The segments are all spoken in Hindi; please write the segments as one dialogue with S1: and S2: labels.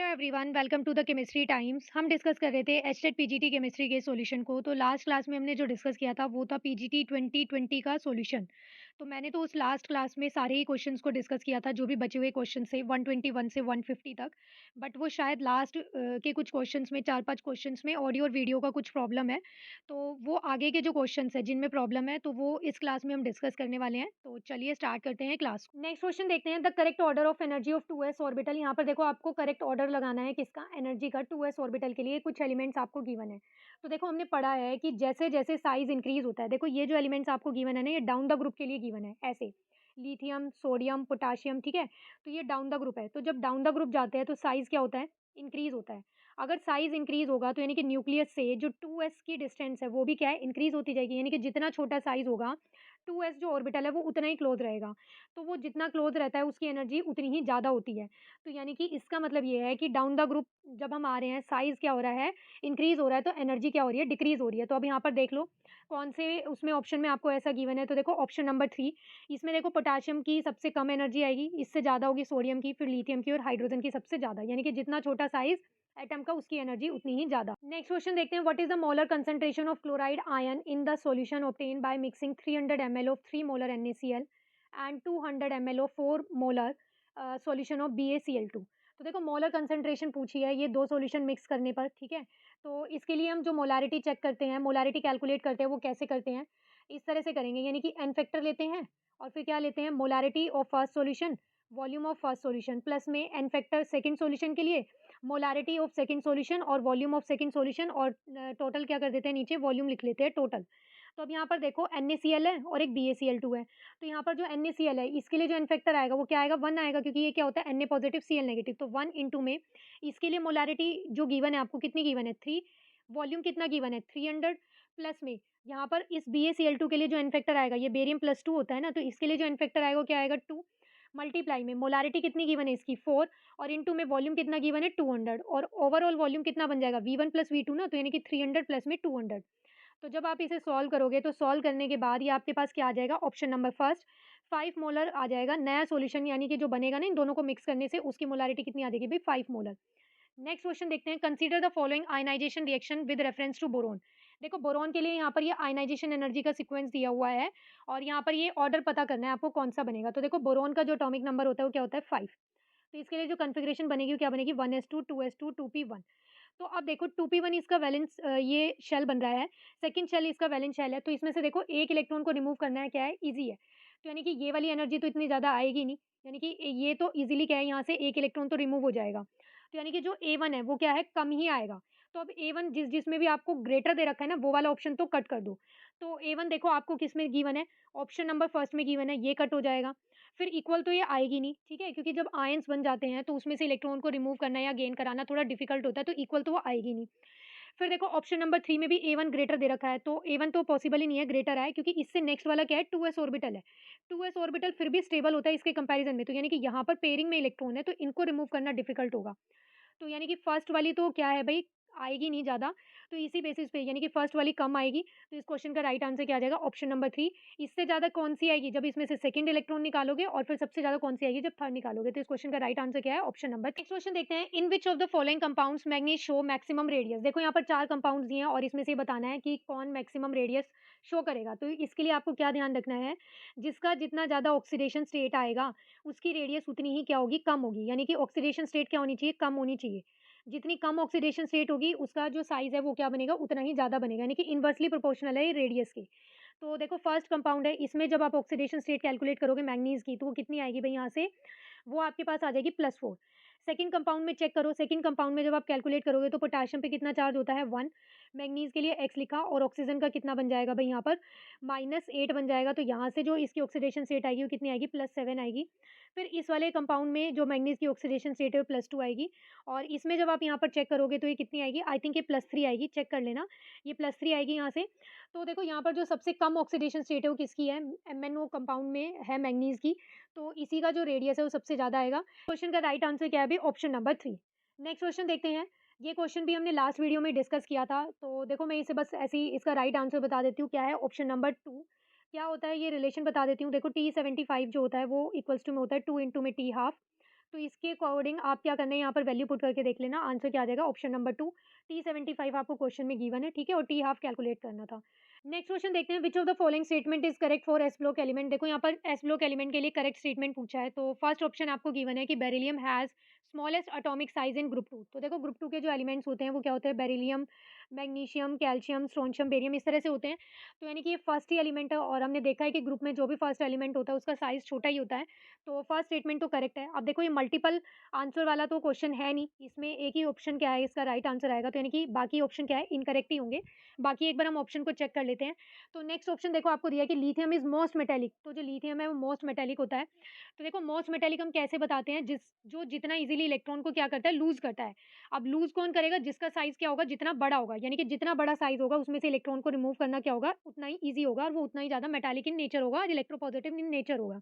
S1: Hello everyone, welcome to the chemistry times. हम डिस्कस कर रहे थे एचटेट पीजीटी केमिस्ट्री के सॉल्यूशन को। तो लास्ट क्लास में हमने जो डिस्कस किया था वो था पीजीटी 2020 का सॉल्यूशन। तो मैंने तो उस लास्ट क्लास में सारे ही क्वेश्चंस को डिस्कस किया था, जो भी बचे हुए क्वेश्चन थे 121 से 150 तक। बट वो शायद लास्ट के कुछ क्वेश्चंस में, 4-5 क्वेश्चंस में ऑडियो और वीडियो का कुछ प्रॉब्लम है। तो वो आगे के जो क्वेश्चंस है जिनमें प्रॉब्लम है, तो वो इस क्लास में हम डिस्कस करने वाले हैं। तो चलिए स्टार्ट करते हैं क्लास। नेक्स्ट क्वेश्चन देखते हैं, the correct order of energy of 2s orbital. यहाँ पर देखो, आपको करेक्ट ऑर्डर लगाना है किसका, एनर्जी का 2s ऑर्बिटल के लिए। कुछ एलिमेंट्स आपको गिवन है। तो देखो, हमने पढ़ा है कि जैसे जैसे साइज इंक्रीज होता है, देखो ये जो एलिमेंट्स आपको गिवन है ना, ये डाउन द ग्रुप के लिए गिवन है। ऐसे लिथियम, सोडियम, पोटाशियम, ठीक है। तो ये डाउन द ग्रुप है। तो जब डाउन द ग्रुप जाते हैं तो साइज क्या होता है, इंक्रीज होता है। अगर साइज इंक्रीज होगा तो यानी कि न्यूक्लियस से जो 2s की डिस्टेंस है वो भी क्या है, इंक्रीज होती जाएगी। यानी कि जितना छोटा साइज होगा, 2s जो ऑर्बिटल है वो उतना ही क्लोज रहेगा। तो वो जितना क्लोज रहता है उसकी एनर्जी उतनी ही ज़्यादा होती है। तो यानी कि इसका मतलब ये है कि डाउन द ग्रुप जब हम आ रहे हैं, साइज़ क्या हो रहा है, इंक्रीज़ हो रहा है, तो एनर्जी क्या हो रही है, डिक्रीज़ हो रही है। तो अब यहाँ पर देख लो, कौन से उसमें ऑप्शन में आपको ऐसा गिवन है। तो देखो ऑप्शन नंबर 3, इसमें देखो पोटेशियम की सबसे कम एनर्जी आएगी, इससे ज़्यादा होगी सोडियम की, फिर लिथियम की और हाइड्रोजन की सबसे ज़्यादा। यानी कि जितना छोटा साइज़ एटम का, उसकी एनर्जी उतनी ही ज़्यादा। नेक्स्ट क्वेश्चन देखते हैं, what is the molar concentration of chloride ion in the solution obtained by mixing 300 ml of 3 molar NaCl and 200 ml of 4 molar solution of BaCl2। तो देखो, मोलर कंसंट्रेशन पूछी है, ये दो सॉल्यूशन मिक्स करने पर, ठीक है। तो इसके लिए हम जो मोलारिटी चेक करते हैं, मोलारिटी कैलकुलेट करते हैं, वो कैसे करते हैं, इस तरह से करेंगे। यानी कि एन फैक्टर लेते हैं और फिर क्या लेते हैं, molarity of first solution, volume of first solution, plus में एन फैक्टर सेकंड सॉल्यूशन के लिए, मोलारिटी ऑफ सेकंड सॉल्यूशन और वॉल्यूम ऑफ सेकंड सॉल्यूशन, और टोटल क्या कर देते हैं, नीचे वॉल्यूम लिख लेते हैं टोटल। तो अब यहाँ पर देखो, NaCl है और एक BaCl2 है। तो यहाँ पर जो NaCl है, इसके लिए जो एन फैक्टर आएगा वो क्या आएगा, 1 आएगा, क्योंकि ये क्या होता है, Na पॉजिटिव Cl नेगेटिव। तो 1 इंटू में इसके लिए मोलारिटी जो गिवन है आपको, कितनी गिवन है, 3। वॉल्यूम कितना गिवन है, 300, प्लस में यहाँ पर इस BaCl2 के लिए जो एन फैक्टर आएगा, ये बेरियम प्लस 2 होता है ना, तो इसके लिए जो एन फैक्टर आएगा वो क्या आएगा, 2। मल्टीप्लाई में मोलारिटी कितनी गिवन है इसकी, 4, और इनटू में वॉल्यूम कितना गिवन है, 200, और ओवरऑल वॉल्यूम कितना बन जाएगा, V1 प्लस V2 ना, तो यानी कि 300 प्लस में 200। तो जब आप इसे सॉल्व करोगे, तो सॉल्व करने के बाद ये आपके पास क्या आ जाएगा, ऑप्शन नंबर फर्स्ट 5 मोलर आ जाएगा नया सॉल्यूशन। यानी कि जो बनेगा ना इन दोनों को मिक्स करने से, उसकी मोलारिटी कितनी आ जाएगी भाई, 5 मोलर। नेक्स्ट क्वेश्चन देखते हैं, consider the following ionization reaction with reference to boron. देखो, बोरोन के लिए यहाँ पर ये आयनाइजेशन एनर्जी का सीक्वेंस दिया हुआ है, और यहाँ पर ये ऑर्डर पता करना है आपको कौन सा बनेगा। तो देखो, बोरोन का जो एटॉमिक नंबर होता है वो क्या होता है, 5। तो इसके लिए जो कॉन्फ़िगरेशन बनेगी वो क्या बनेगी, 1s2 2s2 2p1। तो अब देखो, 2p1 इसका वैलेंस ये शेल बन रहा है, सेकंड शेल इसका वैलेंस शेल है। तो इसमें से देखो एक इलेक्ट्रॉन को रिमूव करना है, क्या है, ईज़ी है। तो यानी कि ये वाली एनर्जी तो इतनी ज़्यादा आएगी नहीं, यानी कि ये तो ईज़िली क्या है, यहाँ से एक इलेक्ट्रॉन तो रिमूव हो जाएगा। तो यानी कि जो A1 है वो क्या है, कम ही आएगा। तो अब A1 जिसमें भी आपको ग्रेटर दे रखा है ना, वो वाला ऑप्शन तो कट कर दो। तो A1 देखो आपको किसमें गिवन है, ऑप्शन नंबर फर्स्ट में गिवन है, ये कट हो जाएगा। फिर इक्वल तो ये आएगी नहीं, ठीक है, क्योंकि जब आयन्स बन जाते हैं तो उसमें से इलेक्ट्रॉन को रिमूव करना या गेन कराना थोड़ा डिफिकल्ट होता है, तो इक्वल तो वो आएगी नहीं। फिर देखो, ऑप्शन नंबर 3 में भी A1 ग्रेटर दे रखा है, तो A1 तो पॉसिबल ही नहीं है ग्रेटर आए, क्योंकि इससे नेक्स्ट वाला क्या है, 2s ऑर्बिटल है। 2s ऑर्बिटल फिर भी स्टेबल होता है इसके कंपैरिजन में, तो यानी कि यहाँ पर पेयरिंग में इलेक्ट्रॉन है, तो इनको रिमूव करना डिफिकल्ट होगा। तो यानी कि फर्स्ट वाली तो क्या है भई, आएगी नहीं ज़्यादा, तो इसी बेसिस पे यानी कि फर्स्ट वाली कम आएगी। तो इस क्वेश्चन का राइट आंसर क्या आ जाएगा, ऑप्शन नंबर 3। इससे ज़्यादा कौन-सी आएगी, जब इसमें से सेकंड इलेक्ट्रॉन निकालोगे, और फिर सबसे ज़्यादा कौन-सी आएगी, जब थर्ड निकालोगे। तो इस क्वेश्चन का राइट आंसर क्या है, ऑप्शन नंबर। नेक्स्ट क्वेश्चन देखते हैं, in which of the following compounds manganese show maximum radius. देखो, यहाँ पर 4 कंपाउंड्स दिए हैं और इसमें से बताना है कि कौन मैक्सिमम रेडियस शो करेगा। तो इसके लिए आपको क्या ध्यान रखना है, जिसका जितना ज़्यादा ऑक्सीडेशन स्टेट आएगा, उसकी रेडियस उतनी ही क्या होगी, कम होगी। यानी कि ऑक्सीडेशन स्टेट क्या होनी चाहिए, कम होनी चाहिए। जितनी कम ऑक्सीडेशन स्टेट होगी, उसका जो साइज़ है वो क्या बनेगा, उतना ही ज़्यादा बनेगा, यानी कि इनवर्सली प्रोपोर्शनल है ये रेडियस के। तो देखो, फर्स्ट कंपाउंड है, इसमें जब आप ऑक्सीडेशन स्टेट कैलकुलेट करोगे मैंगनीज़ की, तो वो कितनी आएगी भई यहाँ से, वो आपके पास आ जाएगी +4। सेकंड कंपाउंड में चेक करो, सेकंड कंपाउंड में जब आप कैलकुलेट करोगे तो पोटेशियम पे कितना चार्ज होता है, 1। मैंगनीज़ के लिए X लिखा, और ऑक्सीजन का कितना बन जाएगा भई यहाँ पर, -8 बन जाएगा। तो यहाँ से जो इसकी ऑक्सीडेशन स्टेट आएगी वो कितनी आएगी, +7 आएगी। फिर इस वाले कंपाउंड में जो मैंगनीज़ की ऑक्सीडेशन स्टेट है वो +2 आएगी, और इसमें जब आप यहाँ पर चेक करोगे तो ये कितनी आएगी, आई थिंक ये +3 आएगी, चेक कर लेना। ये +3 आएगी यहाँ से। तो देखो, यहाँ पर जो सबसे कम ऑक्सीडेशन स्टेट है वो किसकी है, MnO कंपाउंड में है मैंगनीज़ की। तो इसी का जो रेडियस है वो सबसे ज़्यादा आएगा। क्वेश्चन का राइट आंसर क्या है अभी, ऑप्शन नंबर 3। नेक्स्ट क्वेश्चन देखते हैं। ये क्वेश्चन भी हमने लास्ट वीडियो में डिस्कस किया था। तो देखो, मैं इसे बस ऐसे ही इसका राइट आंसर बता देती हूँ, क्या है, ऑप्शन नंबर 2। क्या होता है ये रिलेशन बता देती हूँ। देखो, T75 जो होता है वो इक्वल्स टू में होता है 2 इंटू में T हाफ। तो इसके अकॉर्डिंग आप क्या करना है, यहाँ पर वैल्यू पुट करके देख लेना, आंसर क्या आ जाएगा ऑप्शन नंबर 2 T75 आपको क्वेश्चन में गिवन है, ठीक है? और T हाफ कैलकुलेट करना था। नेक्स्ट क्वेश्चन देखते हैं, which of the following statement is correct for S block element. देखो यहाँ पर एस ब्लॉक एलिमेंट के लिए करेक्ट स्टेटमेंट पूछा है, तो फर्स्ट ऑप्शन आपको गिवन है कि beryllium has smallest atomic size in group 2। तो देखो ग्रुप 2 के जो एलिमेंट्स होते हैं वो क्या होते हैं, beryllium, magnesium, calcium, strontium, barium, इस तरह से होते हैं। तो यानी कि ये फर्स्ट ही एलिमेंट है और हमने देखा है कि ग्रुप में जो भी फर्स्ट एलिमेंट होता है उसका साइज़ छोटा ही होता है। तो फर्स्ट स्टेटमेंट तो करेक्ट है। अब देखो ये मल्टीपल आंसर वाला तो क्वेश्चन है नहीं, इसमें एक ही ऑप्शन क्या है इसका राइट आंसर आएगा, तो यानी कि बाकी ऑप्शन क्या है, इनकरेक्ट ही होंगे। बाकी एक बार हम ऑप्शन को चेक कर लेते हैं। तो नेक्स्ट ऑप्शन देखो आपको दिया है कि लिथियम इज़ मोस्ट मेटालिक, तो जो लिथियम है वो मोस्ट मेटालिक होता है। तो देखो मोस्ट मेटालिक हम कैसे बताते हैं, जो जितना ईज़िली इलेक्ट्रॉन को क्या करता है, लूज़ करता है। अब लूज़ कौन करेगा, जिसका साइज़ क्या होगा, जितना बड़ा होगा, यानी कि जितना बड़ा साइज़ होगा उसमें से इलेक्ट्रॉन को रिमूव करना क्या होगा, उतना ही ईज़ी होगा और वो उतना ही ज़्यादा मेटालिक इन नेचर होगा और इलेक्ट्रोपॉजिटिव इन नेचर होगा।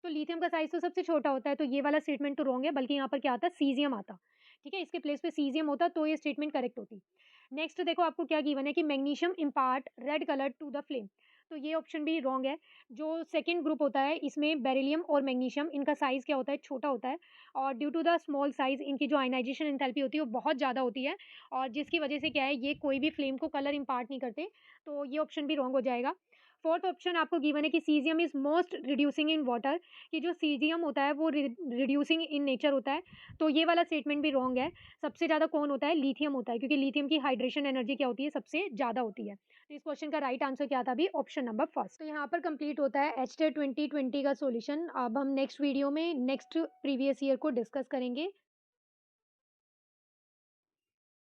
S1: तो लिथियम का साइज़ तो सबसे छोटा होता है, तो ये वाला स्टेटमेंट तो रॉन्ग है, बल्कि यहाँ पर क्या आता, सीज़ियम आता। ठीक है? इसके प्लेस पे सीज़ियम होता तो ये स्टेटमेंट करेक्ट होती। नेक्स्ट देखो आपको क्या गिवन है कि magnesium impart red colour to the flame, तो ये ऑप्शन भी रॉन्ग है। जो सेकंड ग्रुप होता है इसमें बेरिलियम और मैग्नीशियम, इनका साइज़ क्या होता है, छोटा होता है और due to the small size इनकी जो आयनाइज़ेशन एंथैल्पी होती है वो बहुत ज़्यादा होती है और जिसकी वजह से क्या है, ये कोई भी फ्लेम को कलर इम्पार्ट नहीं करते, तो ये ऑप्शन भी रॉन्ग हो जाएगा। फोर्थ ऑप्शन आपको गिवन है कि caesium is most reducing in water, कि जो सीज़ियम होता है वो रिड्यूसिंग इन नेचर होता है, तो ये वाला स्टेटमेंट भी रॉन्ग है। सबसे ज़्यादा कौन होता है, लिथियम होता है, क्योंकि लिथियम की हाइड्रेशन एनर्जी क्या होती है, सबसे ज़्यादा होती है। तो इस क्वेश्चन का राइट आंसर क्या था अभी, ऑप्शन नंबर फर्स्ट। तो यहाँ पर कंप्लीट होता है एचटेट 2020 का सॉल्यूशन। अब हम नेक्स्ट वीडियो में नेक्स्ट प्रीवियस ईयर को डिस्कस करेंगे।